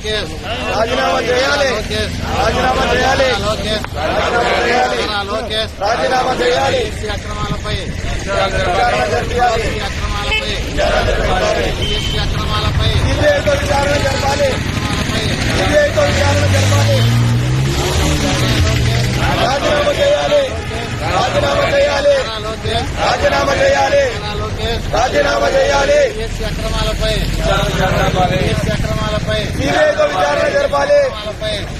రాజీనామా చేయాలి, రాజీనామా చేయాలి, రాజీనామా చేయాలి, అక్రమాలపై విచారణ జరపాలి, అక్రమాలపై సిబిఐతో విచారణ జరపాలి, సిబిఐతో విచారణ జరపాలి, రాజీనామా చేయాలి, రాజీనామా చేయాలి, రాజీనామా చేయాలి, రాజీనామా చేయాలి, అక్రమాలపై సిబిఐతో విచారణ జరపాలి,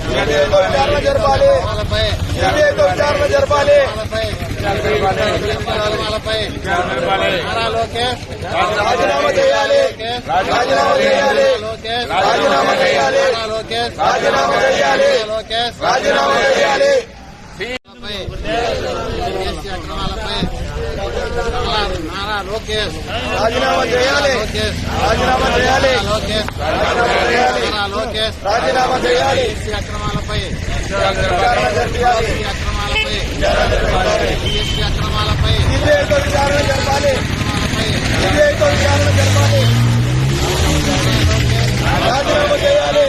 సిబిఐతో విచారణ జరపాలి, సిబిఐతో విచారణ జరపాలి, రాజీనామా చేయాలి, రాజీనామా చేయాలి, రాజీనామా చేయాలి, రాజీనామా చేయాలి, రాజీనామా చేయాలి, రాజీనామా చేయాలి, రాజీనామా చేయాలి, రాజీనామా చేయాలి, అక్రమాలపై విచారణ జరపాలి, అక్రమాలపై సిబిఐతో విచారణ జరపాలి, సిబిఐతో విచారణ జరపాలి, రాజీనామా చేయాలి,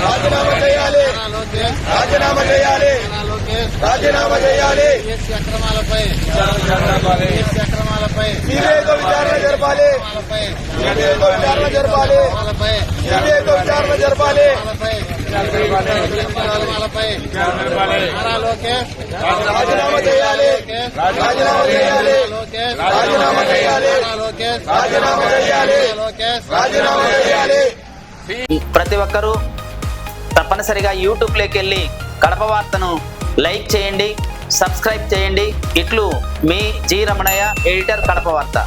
రాజీనామా చేయాలి, రాజీనామా చేయాలి, రాజీనామా చేయాలి, సిబిఐతో విచారణ జరపాలి, సిబిఐతో విచారణ జరపాలి, సిబిఐతో విచారణ జరపాలి, రాజీనామా చేయాలి, రాజీనామా చేయాలి, రాజీనామా చేయాలి, రాజీనామా చేయాలి, రాజీనామా చేయాలి. ప్రతి ఒక్కరూ తప్పనిసరిగా యూట్యూబ్లోకి వెళ్ళి కడప వార్తను లైక్ చేయండి, సబ్స్క్రైబ్ చేయండి. ఇట్లు మీ జి రమణయ్య, ఎడిటర్, కడప వార్త.